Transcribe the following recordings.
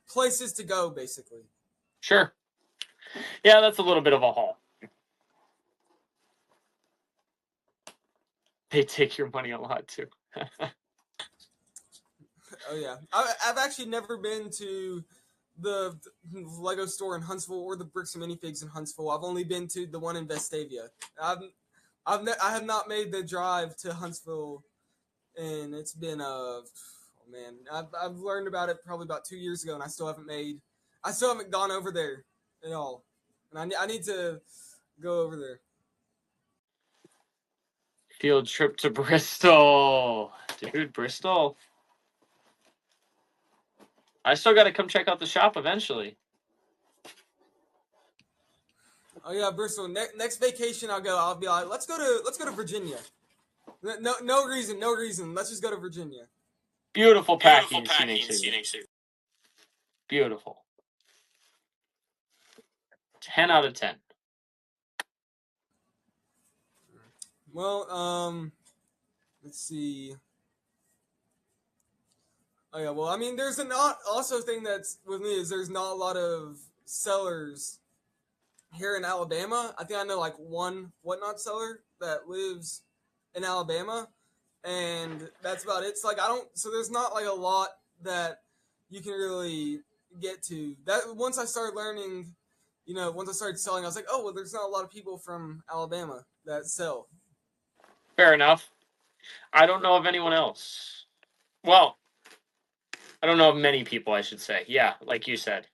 places to go, basically. Sure. Yeah, that's a little bit of a haul. They take your money a lot too. Oh yeah, I've actually never been to the Lego store in Huntsville or the Bricks and Minifigs in Huntsville. I've only been to the one in Vestavia. I have not made the drive to Huntsville, and it's been man, I've learned about it probably about 2 years ago, and I still haven't gone over there at all, and I need to go over there. Field trip to Bristol, dude. Bristol. I still got to come check out the shop eventually. Oh yeah, Bristol. Next vacation I'll go. I'll be like, let's go to Virginia. No reason. Let's just go to Virginia. Beautiful packing in Scenic City. Beautiful. 10 out of 10. Well, let's see. Oh yeah, well, I mean, there's also thing that's with me is there's not a lot of sellers here in Alabama. I think I know like one Whatnot seller that lives in Alabama, and that's about it. It's like so there's not like a lot that you can really get to. That once I started learning, once I started selling, I was like, oh well, there's not a lot of people from Alabama that sell. Fair enough. I don't know of anyone else. Well, I don't know of many people, I should say. Yeah, like you said.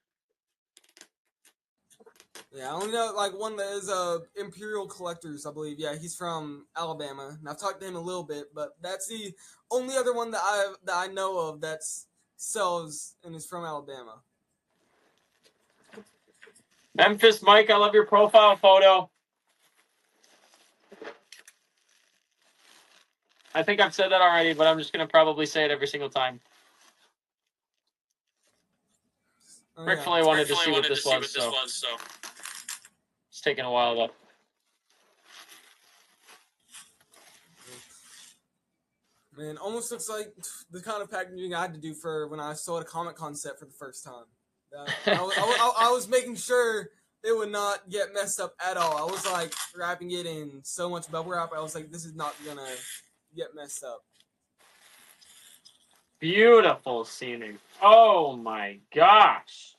Yeah, I only know like one that is Imperial Collectors, I believe. Yeah, he's from Alabama, and I've talked to him a little bit, but that's the only other one that I know of that sells and is from Alabama. Memphis Mike, I love your profile photo. I think I've said that already, but I'm just going to probably say it every single time. Oh, Rick Foley wanted to see what this was, so it's taking a while though. Man, almost looks like the kind of packaging I had to do for when I saw a Comic-Con set for the first time. I was making sure it would not get messed up at all. I was like wrapping it in so much bubble wrap. I was like, this is not gonna get messed up. Beautiful scenery. Oh my gosh.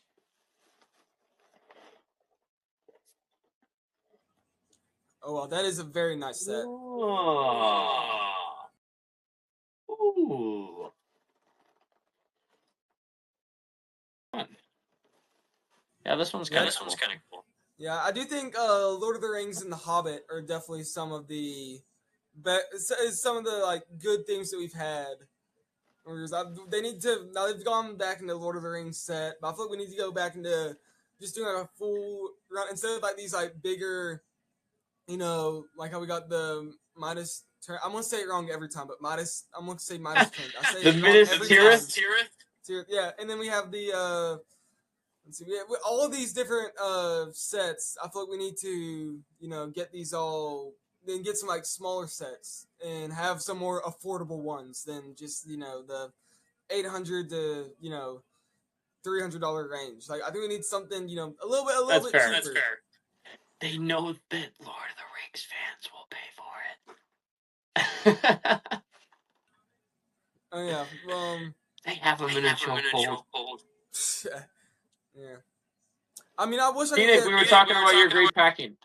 Oh well, that is a very nice set. Oh. Ooh. Yeah, this one's kind of cool. Yeah, I do think Lord of the Rings and The Hobbit are definitely some of the like good things that we've had. They need to now they've gone back into Lord of the Rings set, but I feel like we need to go back into just doing like a full run instead of like these like bigger, like how we got the Midas. I'm gonna say it wrong every time, but Midas. I'm gonna say Midas Trent. I say the Midas Tirith. Yeah, and then we have the. Let's see. All of these different sets. I feel like we need to, get these all, then get some like smaller sets and have some more affordable ones than just the $800 to $300 range. Like I think we need something a little bit cheaper. That's fair. They know that Lord of the Rings fans will pay for it. Oh yeah. They have them in a chokehold. Yeah. I mean, I wish I could. We were talking about your great packing.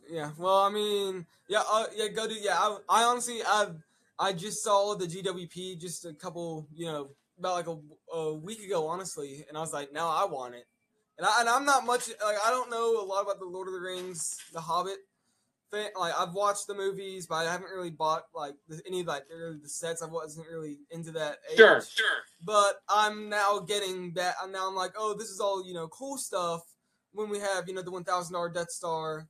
Yeah. Well, I mean, yeah. Go do. Yeah. I honestly, I just saw the GWP just a couple, about like a week ago, honestly, and I was like, now I want it. And I'm not much like I don't know a lot about the Lord of the Rings, the Hobbit thing. Like I've watched the movies, but I haven't really bought like any of like the sets. I wasn't really into that age. Sure. But I'm now getting that. I'm like, oh, this is all cool stuff. When we have the $1,000 Death Star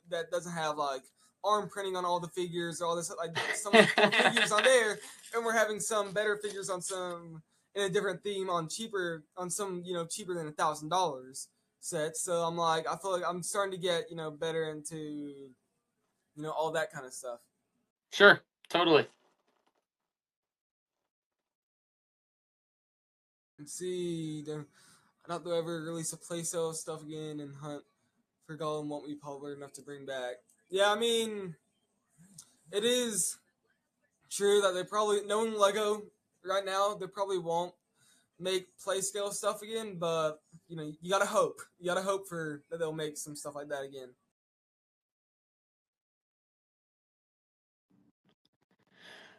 that doesn't have like arm printing on all the figures, or all this like some figures on there, and we're having some better figures on some in a different theme on some cheaper than $1,000 sets. So I'm like, I feel like I'm starting to get better into all that kind of stuff. Sure, totally. Let's see. I doubt they'll ever release a play sale stuff again, and Hunt for Gollum won't be popular enough to bring back. Yeah, I mean, it is true that they probably, knowing Lego right now, they probably won't make play scale stuff again, but you gotta hope. You gotta hope for that they'll make some stuff like that again.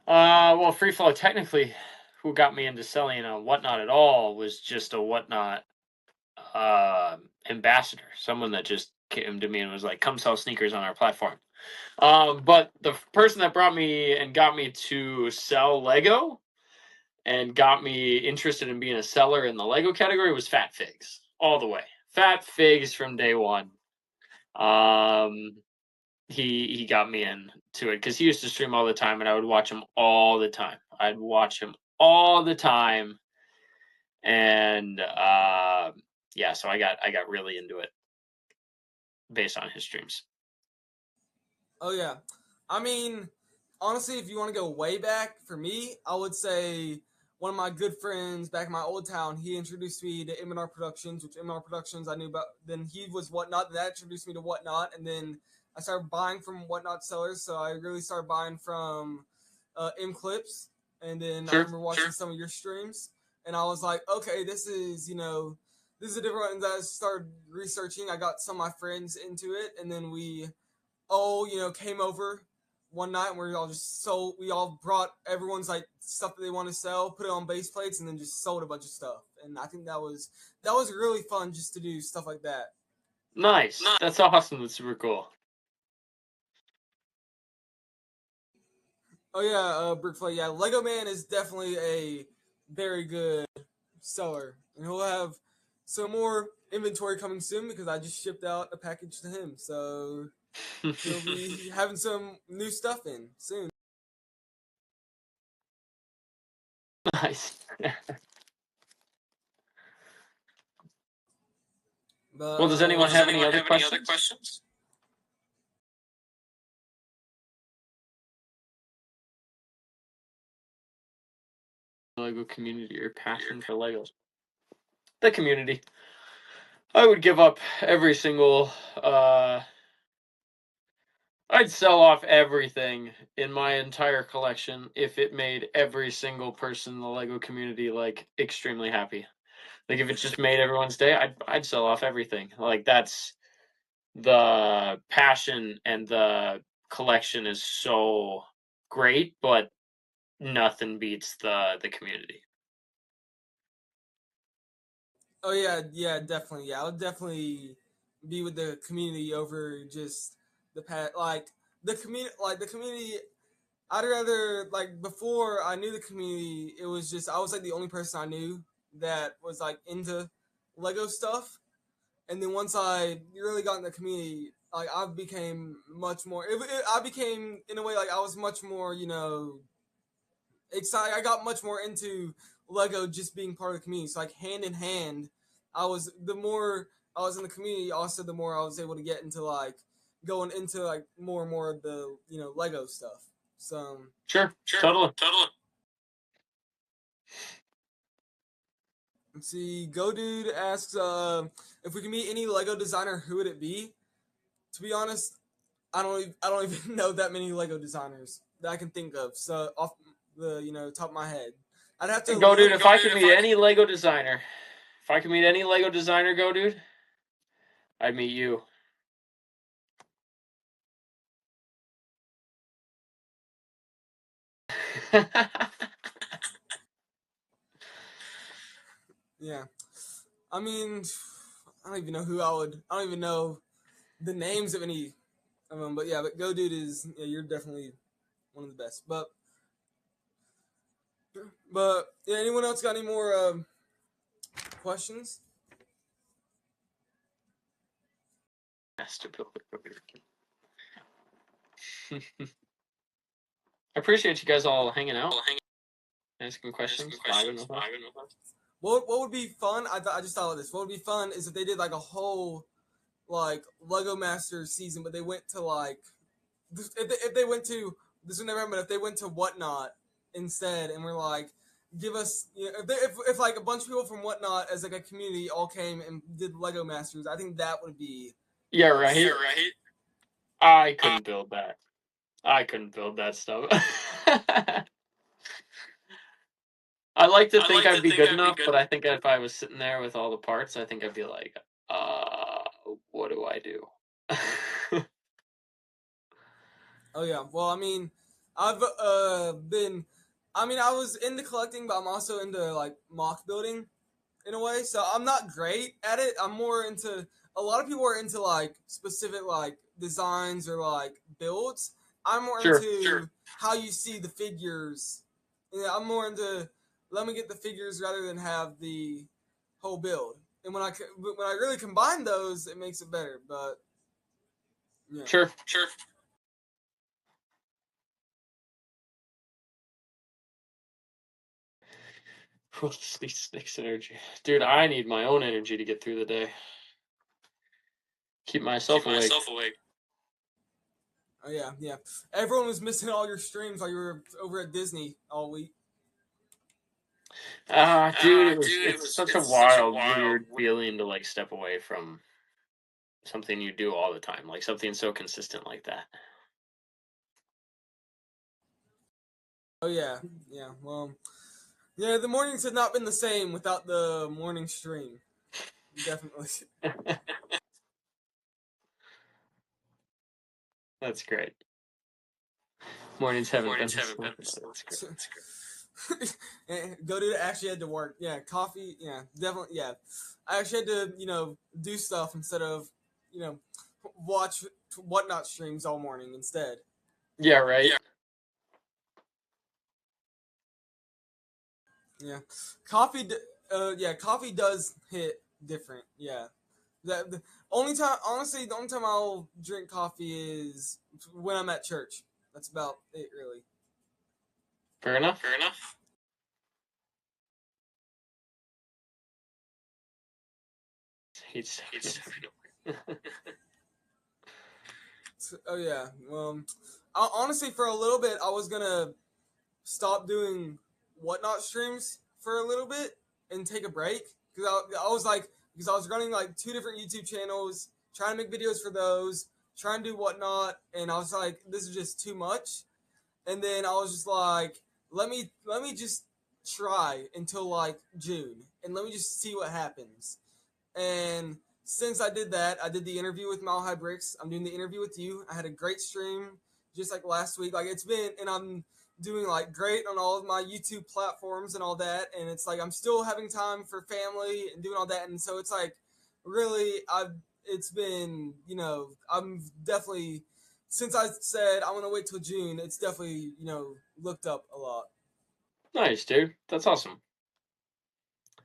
Well, Free Flow technically, who got me into selling a Whatnot at all was just a Whatnot ambassador, someone that just came to me and was like, "Come sell sneakers on our platform." But the person that brought me and got me to sell Lego and got me interested in being a seller in the Lego category was Fat Figs, all the way. Fat Figs from day one. He got me into it because he used to stream all the time, and I would watch him all the time. I'd watch him all the time, and yeah, so I got really into it based on his streams. Oh yeah, I mean, honestly, if you want to go way back, for me, I would say one of my good friends back in my old town. He introduced me to M&R Productions, which M&R Productions I knew about. Then he was Whatnot. That introduced me to Whatnot, and then I started buying from Whatnot sellers. So I really started buying from M Clips, and then I remember watching some of your streams, and I was like, okay, this is this is a different one. That I started researching. I got some of my friends into it, and then we came over one night and we all brought everyone's like stuff that they want to sell, put it on base plates, and then just sold a bunch of stuff. And I think that was really fun just to do stuff like that. Nice. That's awesome. That's super cool. Oh yeah, Brickflay. Yeah, Lego Man is definitely a very good seller, and he'll have some more inventory coming soon because I just shipped out a package to him. So he'll be having some new stuff in soon. Nice. But, well, does anyone have any other questions? Lego community or passion for Legos? The community. I would give up every single I'd sell off everything in my entire collection if it made every single person in the Lego community like extremely happy. Like if it just made everyone's day, I'd sell off everything. Like that's the passion and the collection is so great, but nothing beats the community. Oh yeah, definitely. Yeah, I would definitely be with the community over just the the community. I'd rather before I knew the community, it was just I was like the only person I knew that was like into Lego stuff, and then once I really got in the community, like I became much more. I became in a way like I was much more excited. I got much more into Lego just being part of the community. So like hand in hand, the more I was in the community, also the more I was able to get into going into more and more of the Lego stuff. So sure, totally. Let's see. Go Dude asks if we can meet any Lego designer, who would it be? To be honest, I don't even know that many Lego designers that I can think of. So off the top of my head, I'd have to Go Dude. If I could meet any Lego designer, Go Dude, I'd meet you. Yeah, I mean, I don't even know I don't even know the names of any of them. But yeah, but Go Dude you're definitely one of the best. But yeah, anyone else got any more questions? Master Builder. I appreciate you guys all hanging out, asking questions. What would be fun? I just thought of this. What would be fun is if they did like a whole Lego Masters season, but they went to if they went to this would never happen. But if they went to Whatnot instead, and we're like, give us, you know, if like a bunch of people from Whatnot as like a community all came and did Lego Masters, I think that would be Yeah, right. sick. I couldn't build that. I couldn't build that stuff. I like to think I'd be good enough, but I think if I was sitting there with all the parts, I think I'd be like, what do I do? Oh yeah. Well, I mean, I've been. I mean, I was into collecting, but I'm also into like mock building in a way. So I'm not great at it. I'm more into. A lot of people are into like specific like designs or like builds. I'm more Sure. into how you see the figures. Yeah, I'm more into let me get the figures rather than have the whole build. And when I really combine those, it makes it better. But yeah. Sure. Six energy. Dude, I need my own energy to get through the day. Keep myself awake. Oh yeah, yeah. Everyone was missing all your streams while you were over at Disney all week. Dude, it's such a wild, weird feeling to like step away from something you do all the time, like something so consistent like that. Oh yeah, yeah. Well, yeah. The mornings have not been the same without the morning stream. Definitely. That's great. Mornings haven't been the same. That's great. Go to actually had to work. Yeah, coffee. Yeah, definitely. Yeah, I actually had to do stuff instead of watch Whatnot streams all morning instead. Yeah, right. Yeah, coffee. Yeah, coffee does hit different. Yeah, the only time, honestly, the only time I'll drink coffee is when I'm at church. That's about it, really. Fair enough. He's Oh yeah. Well, honestly, for a little bit, I was gonna stop doing Whatnot streams for a little bit and take a break because I was like because I was running like two different YouTube channels, trying to make videos for those, trying to do Whatnot, and I was like, this is just too much. And then I was just like, let me just try until like June, and let me just see what happens. And since I did that, I did the interview with Mile High Bricks. I'm doing the interview with you. I had a great stream just like last week. Like it's been, and I'm doing like great on all of my YouTube platforms and all that. And it's like I'm still having time for family and doing all that. And so it's like really, it's been, I'm definitely, since I said I'm gonna wait till June, it's definitely, looked up a lot. nice, dude. That's awesome.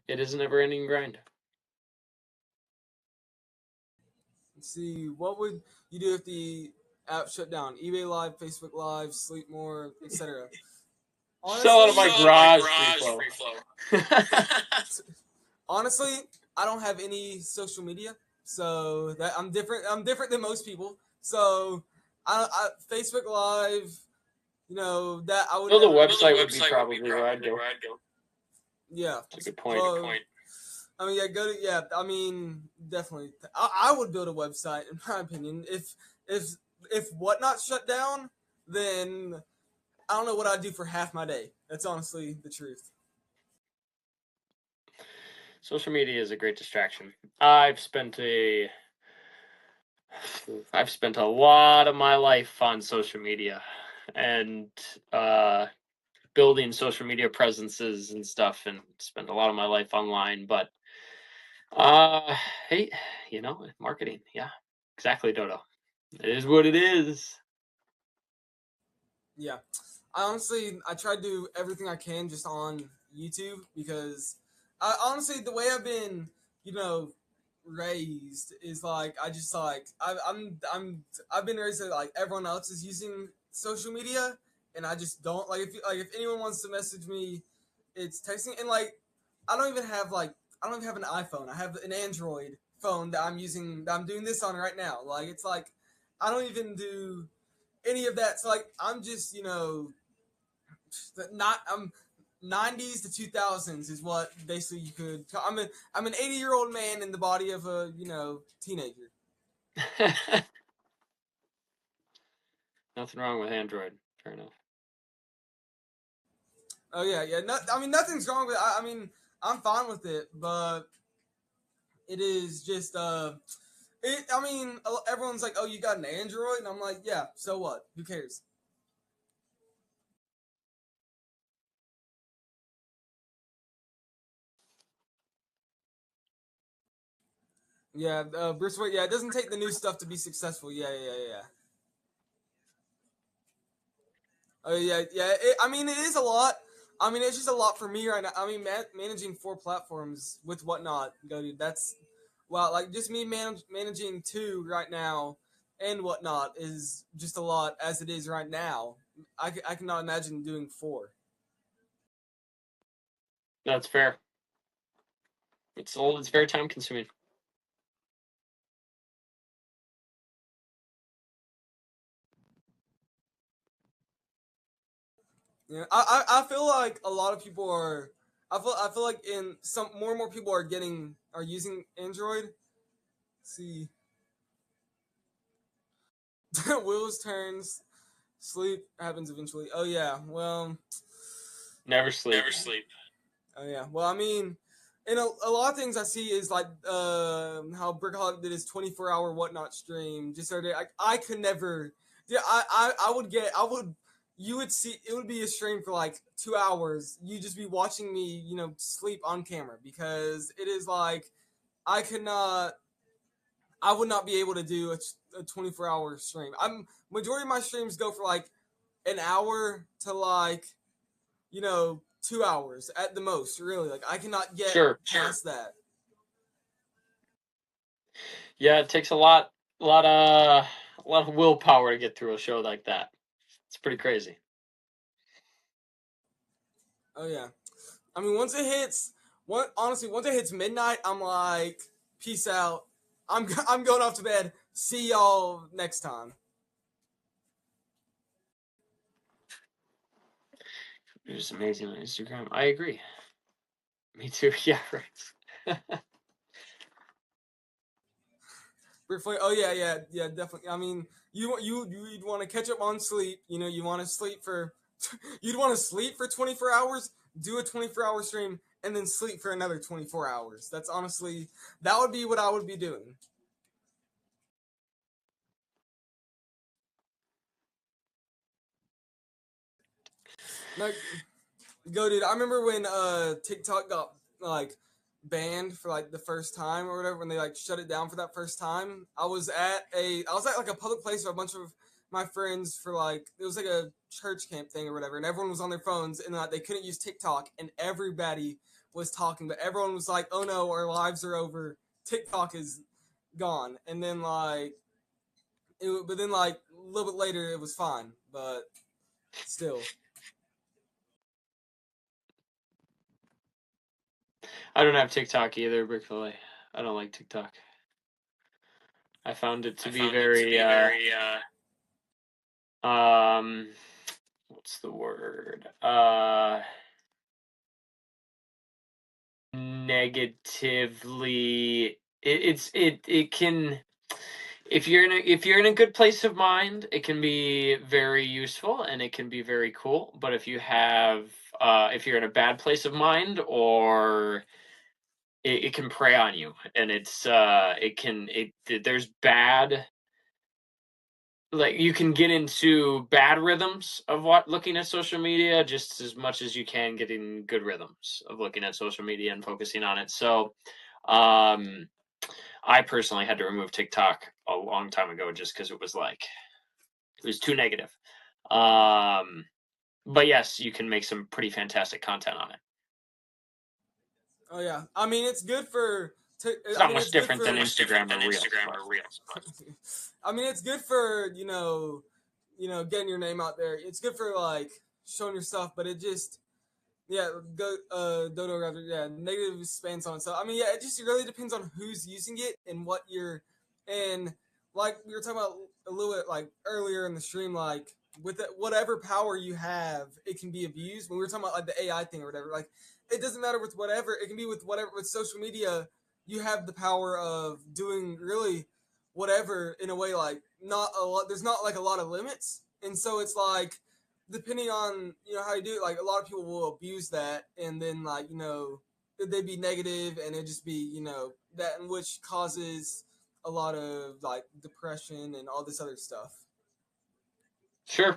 It is a never-ending grind. Let's see, what would you do if the app shut down? eBay Live, Facebook Live, Sleep More, etc. Sell out of my garage free flow. Honestly, I don't have any social media, so that I'm different. I'm different than most people. So, Facebook Live, that I would. So the website would be probably where I'd go. Yeah, that's a good point. I mean, yeah, I mean, definitely. I would build a website, in my opinion. If Whatnot shut down, then I don't know what I'd do for half my day. That's honestly the truth. Social media is a great distraction. I've spent a lot of my life on social media and building social media presences and stuff, and spent a lot of my life online. But hey, marketing. Yeah, exactly, Dodo. It is what it is. Yeah, I try to do everything I can just on YouTube because honestly the way I've been, raised is like I just like I've been raised like everyone else is using social media, and I just don't like if anyone wants to message me, it's texting, and like I don't even have I don't even have an iPhone. I have an Android phone that I'm using that I'm doing this on right now. Like it's like I don't even do any of that. So like I'm just not 90s to 2000s is what basically you could. I'm an 80-year-old man in the body of a teenager. Nothing wrong with Android. Fair enough. Oh yeah. No, I mean nothing's wrong with it. I mean I'm fine with it, but it is just I mean everyone's like, oh, you got an Android, and I'm like, yeah. So what? Who cares? Yeah, Bruce Wayne. Yeah, it doesn't take the new stuff to be successful. Yeah. Oh yeah. I mean, it is a lot. I mean, it's just a lot for me right now. I mean, managing 4 platforms with Whatnot, dude, that's wow. Like just me managing 2 right now and Whatnot is just a lot as it is right now. I cannot imagine doing 4. That's fair. It's very time consuming. Yeah, I feel like a lot of people are. I feel like in some more and more people are using Android. Let's see, wheels turns, sleep happens eventually. Oh yeah, well, Never sleep. Never sleep. oh yeah, well I mean, in a lot of things I see is like how Brickaholic did his 24-hour Whatnot stream just the other day. I could never. Yeah, I would. You would see it would be a stream for like 2 hours. You'd just be watching me, sleep on camera because it is like I could not. I would not be able to do a 24-hour stream. Majority of my streams go for like an hour to like 2 hours at the most. Really, like I cannot get past that. Yeah, it takes a lot of willpower to get through a show like that. It's pretty crazy. Oh yeah, I mean once it hits midnight, I'm like, peace out. I'm going off to bed. See y'all next time. It was amazing on Instagram. I agree. Me too. Yeah, right. Briefly, oh yeah, definitely. I mean, you'd want to catch up on sleep. You want to sleep for, you'd want to sleep for 24 hours, do a 24-hour stream, and then sleep for another 24 hours. That's honestly, that would be what I would be doing. Like, go dude. I remember when TikTok got like banned for like the first time or whatever, when they like shut it down for that first time. I was at like a public place with a bunch of my friends for like, it was like a church camp thing or whatever, and everyone was on their phones and like they couldn't use TikTok, and everybody was talking, but everyone was like, oh no, our lives are over, TikTok is gone. And then like but then like a little bit later it was fine, but still. I don't have TikTok either, Brickfillet. I don't like TikTok. I found it to be very what's the word? Negatively, it can, if you're in a good place of mind, it can be very useful and it can be very cool. But if you're in a bad place of mind, or it can prey on you, and there's bad, like you can get into bad rhythms of looking at social media just as much as you can get in good rhythms of looking at social media and focusing on it. So I personally had to remove TikTok a long time ago just because it was too negative. But yes, you can make some pretty fantastic content on it. Oh yeah, I mean it's good for. It's not much different than Instagram or Reels. I mean, it's good for getting your name out there. It's good for like showing your stuff, but it just Dodo rather negative spans on it. So I mean it just really depends on who's using it and what you're, and like we were talking about a little bit like earlier in the stream, like with whatever power you have, it can be abused. When we were talking about like the AI thing or whatever, like it doesn't matter with whatever. It can be with whatever. With social media, you have the power of doing really whatever in a way like not a lot. There's not like a lot of limits, and so it's like depending on how you do it. Like a lot of people will abuse that, and then like they'd be negative, and it just be that in which causes a lot of like depression and all this other stuff. Sure.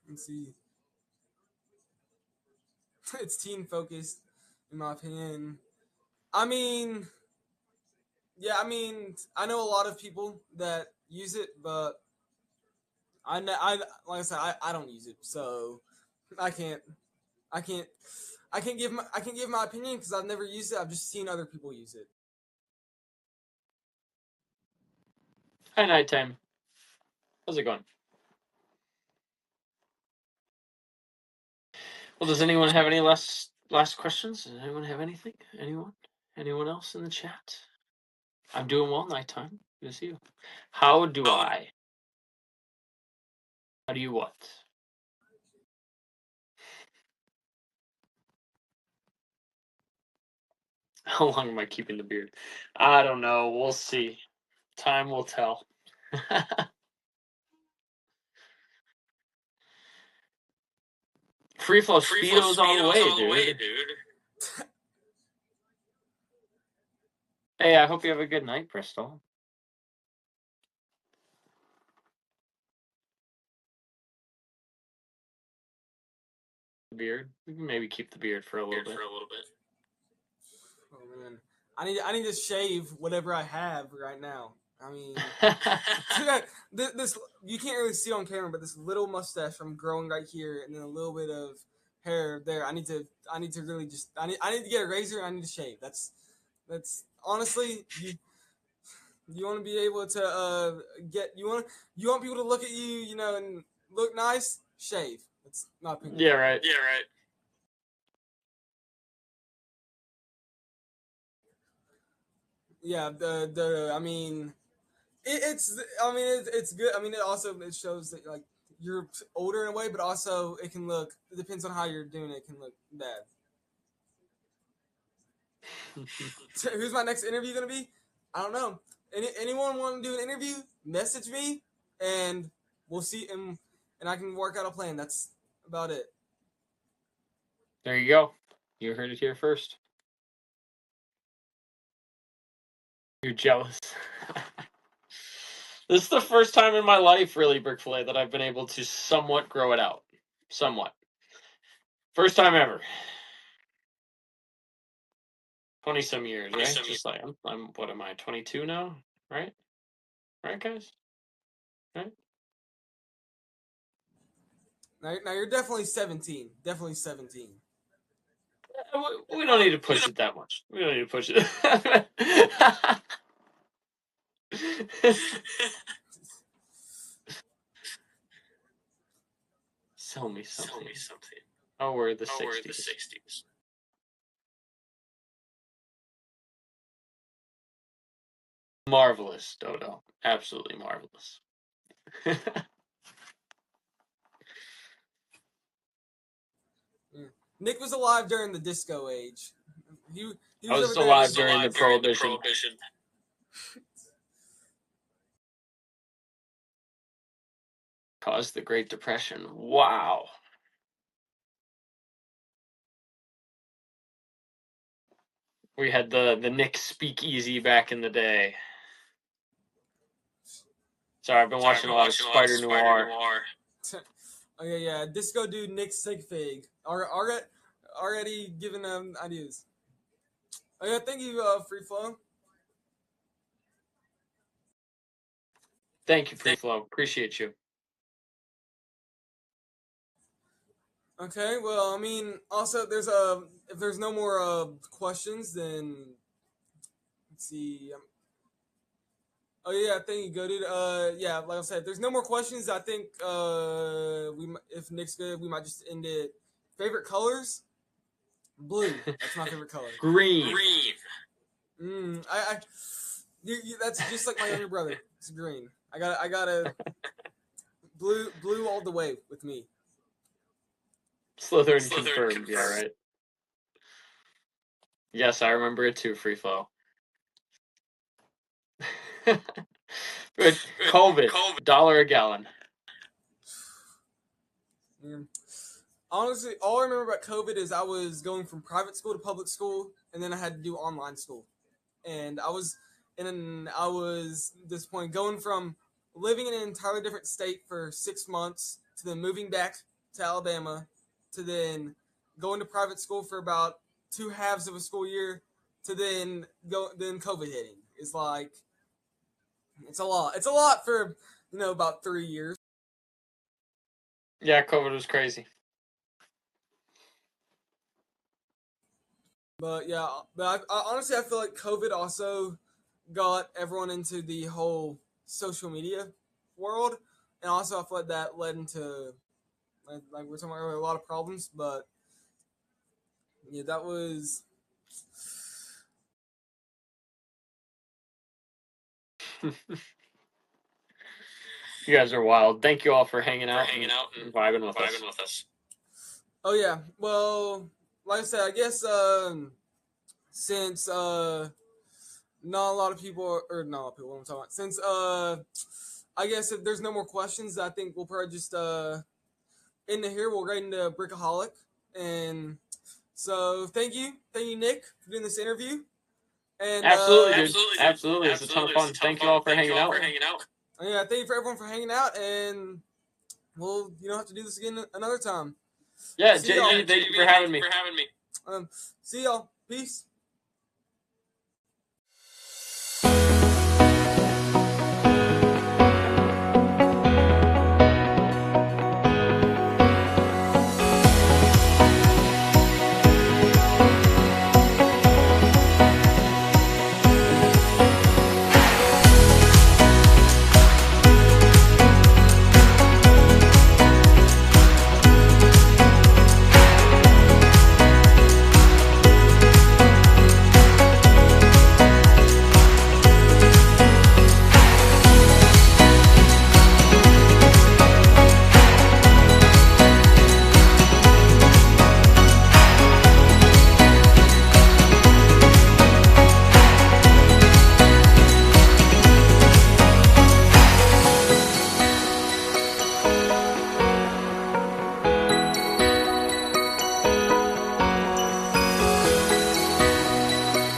Let's see. It's teen focused, in my opinion. I mean, yeah, I know a lot of people that use it, but I like I said, I don't use it, so I can't, I can't, I can't give my opinion because I've never used it. I've just seen other people use it. Hi, Nighttime. How's it going? Well, does anyone have any last questions? Does anyone have anything? Anyone else in the chat? I'm doing well, Nighttime. Good to see you. How do you what? How long am I keeping the beard? I don't know. We'll see. Time will tell. Free flow speedos all the way, dude. Hey, I hope you have a good night, Bristol. Beard. We can maybe keep the beard for a little bit. Oh man, I need to shave whatever I have right now. I mean, this you can't really see on camera, but this little mustache from growing right here, and then a little bit of hair there. I need to really just I need to get a razor. And I need to shave. That's honestly you want to be able to get you want people to look at you and look nice. Shave. That's my opinion. Yeah, right. Yeah, it's good. I mean, it shows that like you're older in a way, but also it depends on how you're doing it. It can look bad. Who's my next interview gonna be? I don't know. Anyone want to do an interview? Message me, and we'll see. And I can work out a plan. That's about it. There you go. You heard it here first. You're jealous. This is the first time in my life, really, Brick-Fillet, that I've been able to somewhat grow it out. Somewhat. First time ever. 20-some years, right? Just like I'm what am I, 22 now? Right? Right, guys? Right? Now you're definitely 17. Definitely 17. We don't need to push it that much. We don't need to push it. Sell me something. Oh, we're the 60s. Marvelous, Dodo. Absolutely marvelous. Nick was alive during the disco age. He I was alive during the Prohibition. Caused the Great Depression. Wow. We had the Nick Speakeasy back in the day. Sorry, I've been watching a lot of Spider Noir. Oh yeah. Disco dude Nick Sigfig already giving them ideas. Oh yeah, thank you, Free Flow. Thank you, Free Flow. Appreciate you. Okay, well, I mean, also if there's no more questions, then let's see. Oh yeah, thank you, go dude. Yeah, like I said, if there's no more questions, I think if Nick's good, we might just end it. Favorite colors? Blue. That's my favorite color. Green. That's just like my younger brother. It's green. I got a blue all the way with me. Slytherin confirmed. Yeah, right. Yes, I remember it too. Free flow. COVID, $1 a gallon. Honestly, all I remember about COVID is I was going from private school to public school, and then I had to do online school, and I was disappointed going from living in an entirely different state for 6 months to then moving back to Alabama to then going to private school for about 2 halves of a school year to then COVID hitting. It's like it's a lot. It's a lot for about 3 years. Yeah, COVID was crazy. But yeah, I honestly I feel like COVID also got everyone into the whole social media world, and also I feel like that led into like we were talking about earlier, a lot of problems. But yeah, that was. You guys are wild. Thank you all for hanging out and vibing with us. Oh yeah, well, like I said, I guess since not a lot of people or not a lot of people, what I'm talking about. Since I guess if there's no more questions, I think we'll probably just end it here. We'll get into Brickaholic, and so thank you, Nick, for doing this interview. And absolutely, dude. Absolutely, it's a ton of fun. Thank you all for hanging out. Yeah, thank you for everyone for hanging out, and we'll have to do this again another time. Yeah, JV, thank you for having me. See y'all. Peace.